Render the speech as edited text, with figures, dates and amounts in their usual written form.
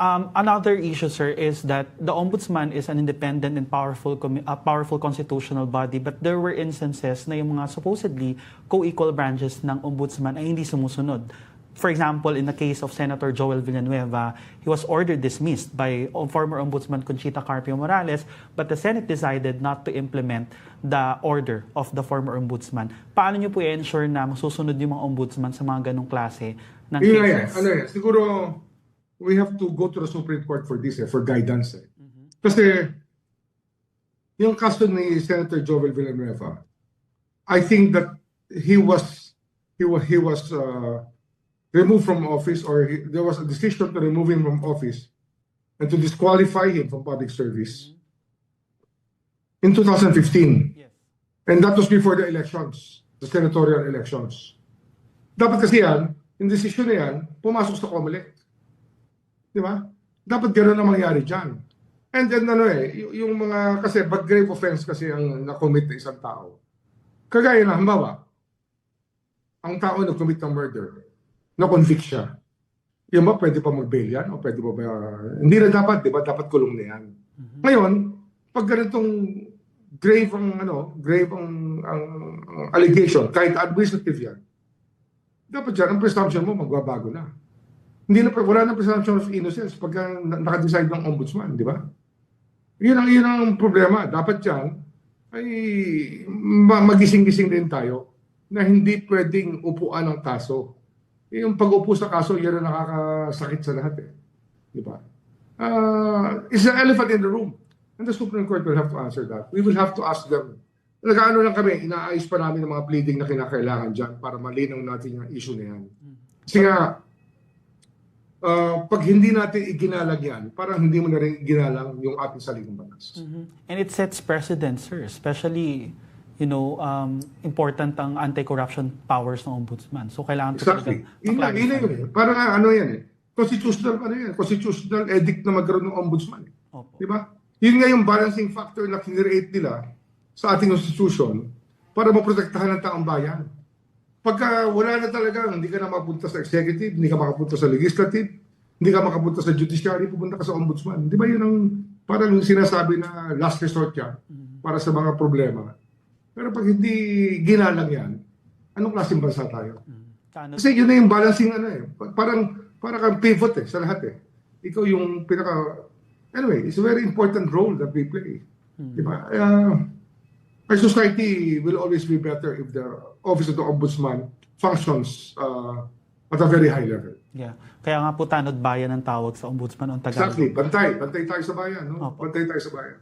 Another issue, sir, is that the ombudsman is an independent and powerful constitutional body, but there were instances na yung mga supposedly co-equal branches ng ombudsman ay hindi sumusunod. For example, in the case of Senator Joel Villanueva, he was ordered dismissed by former Ombudsman Conchita Carpio Morales, but the Senate decided not to implement the order of the former Ombudsman. Paano niyo po i-ensure na masusunod yung mga ombudsman sa mga ganong klase ng cases? Siguro, we have to go to the Supreme Court for this, for guidance. Kasi, yung kaso ni Senator Joel Villanueva, I think that he was removed from office, or there was a decision to remove him from office and to disqualify him from public service in 2015. Yes. And that was before the elections, the senatorial elections. Dapat kasi yan, yung decision na yan, pumasok sa COMELEC. Di ba? Dapat gano'n na mangyari dyan. And then yung mga, kasi bad grave offense kasi ang na-commit na isang tao. Kagaya na, halimbawa, ang tao nag-commit ng murder, na-convict siya. Yung ba, pwede pa mag-bail yan? O pwede pa ba? Hindi na dapat, di ba? Dapat kulong na yan. Ngayon, pag ganitong grave ang allegation, kahit administrative yan, dapat dyan, ang presumption mo, magbabago na. Wala na presumption of innocence pagka naka-decide ng ombudsman, di ba? Yun ang problema. Dapat dyan, ay magising-gising din tayo na hindi pwedeng upuan ng kaso. Yung pag-upo sa kaso, yan ang nakakasakit sa lahat. Di ba? It's an elephant in the room. And the Supreme Court will have to answer that. We will have to ask them. Nag-ano lang kami, inaayos pa namin ng mga pleading na kinakailangan dyan para malinaw natin yung issue na yan. Kasi nga, pag hindi natin iginalang yan, parang hindi mo na rin iginalang yung ating saligang batas. And it sets precedent, sir, especially important ang anti-corruption powers ng ombudsman. So kailangan exactly. Yun. Parang yan constitutional edict na magkaroon ng ombudsman. Di ba? Yun nga yung balancing factor na kinreate nila sa ating constitution para maprotektahan ng taong bayan. Pagka wala na talaga, hindi ka na makapunta sa executive, hindi ka makapunta sa legislative, hindi ka makapunta sa judiciary, pupunta ka sa ombudsman. Di ba yun ang parang sinasabi na last resort yan para sa mga problema. Pero pag hindi ginalang yan, anong klaseng bansa tayo? Kasi yun na yung balancing Parang kang pivot sa lahat Ikaw yung Anyway, it's a very important role that we play. Diba? Our society will always be better if the Office of the Ombudsman functions at a very high level. Yeah. Kaya nga po tanod bayan ang tawag sa ombudsman o Tagalog. Exactly. Bantay tayo sa bayan. No? Bantay tayo sa bayan.